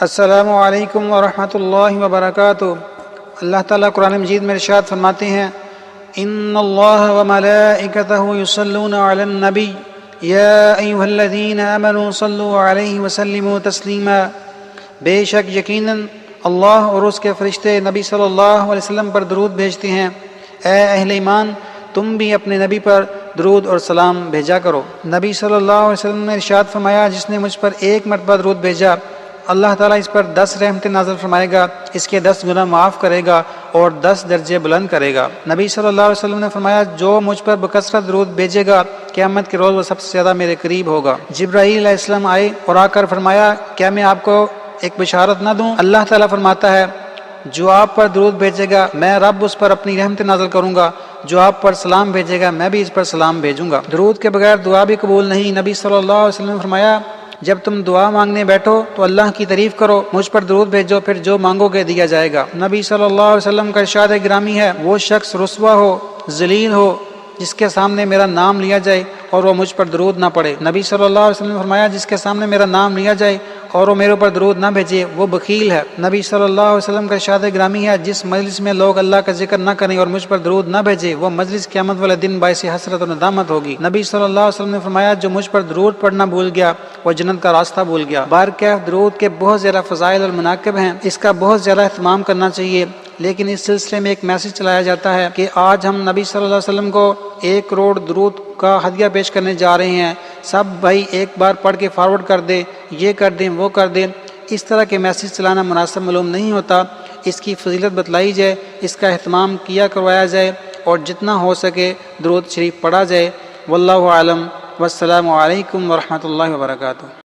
السلام علیکم ورحمۃ اللہ وبرکاتہ۔ اللہ تعالیٰ قرآن مجید میں ارشاد فرماتے ہیں، ان اللہ وملائکتہ یصلون علی النبی یا ایھا الذین آمنوا صلوا علیہ وسلموا تسلیما۔ بے شک یقیناً اللہ اور اس کے فرشتے نبی صلی اللہ علیہ وسلم پر درود بھیجتے ہیں۔ اے اہل ایمان، تم بھی اپنے نبی پر درود اور سلام بھیجا کرو۔ نبی صلی اللہ علیہ وسلم نے ارشاد فرمایا، جس نے مجھ پر ایک مرتبہ درود بھیجا، اللہ تعالیٰ اس پر 10 رحمتیں نازل فرمائے گا، اس کے 10 گناہ معاف کرے گا اور 10 درجے بلند کرے گا۔ نبی صلی اللہ علیہ وسلم نے فرمایا، جو مجھ پر بکثرت درود بھیجے گا قیامت کے روز وہ سب سے زیادہ میرے قریب ہوگا۔ جبرائیل علیہ السلام آئے اور آ کر فرمایا، کیا میں آپ کو ایک بشارت نہ دوں؟ اللہ تعالیٰ فرماتا ہے، جو آپ پر درود بھیجے گا میں رب اس پر اپنی رحمت نازل کروں گا، جو آپ پر سلام بھیجے گا میں بھی اس پر سلام بھیجوں گا۔ درود کے بغیر دعا بھی قبول نہیں۔ نبی صلی اللہ علیہ وسلم نے فرمایا، جب تم دعا مانگنے بیٹھو تو اللہ کی تعریف کرو، مجھ پر درود بھیجو، پھر جو مانگو گے دیا جائے گا۔ نبی صلی اللہ علیہ وسلم کا ارشاد گرامی ہے، وہ شخص رسوا ہو، ذلیل ہو، جس کے سامنے میرا نام لیا جائے اور وہ مجھ پر درود نہ پڑے۔ نبی صلی اللہ علیہ وسلم نے فرمایا، جس کے سامنے میرا نام لیا جائے اور وہ میرے اوپر درود نہ بھیجے وہ بخیل ہے۔ نبی صلی اللہ علیہ وسلم کا ارشاد گرامی ہے، جس مجلس میں لوگ اللہ کا ذکر نہ کریں اور مجھ پر درود نہ بھیجے وہ مجلس قیامت والے دن باعث حسرت اور ندامت ہوگی۔ نبی صلی اللہ علیہ وسلم نے فرمایا، جو مجھ پر درود پڑھنا بھول گیا وہ جنت کا راستہ بھول گیا۔ بارکیف درود کے بہت زیادہ فضائل اور مناقب ہیں، اس کا بہت زیادہ اہتمام کرنا چاہیے، لیکن اس سلسلے میں ایک میسج چلایا جاتا ہے کہ آج ہم نبی صلی اللہ علیہ وسلم کو 1 کروڑ درود کا ہدیہ پیش کرنے جا رہے ہیں، سب بھائی ایک بار پڑھ کے فارورڈ کر دیں، یہ کر دیں وہ کر دیں۔ اس طرح کے میسج چلانا مناسب معلوم نہیں ہوتا۔ اس کی فضیلت بتلائی جائے، اس کا اہتمام کیا کروایا جائے اور جتنا ہو سکے درود شریف پڑھا جائے۔ واللہ اعلم، والسلام علیکم ورحمۃ اللہ وبرکاتہ۔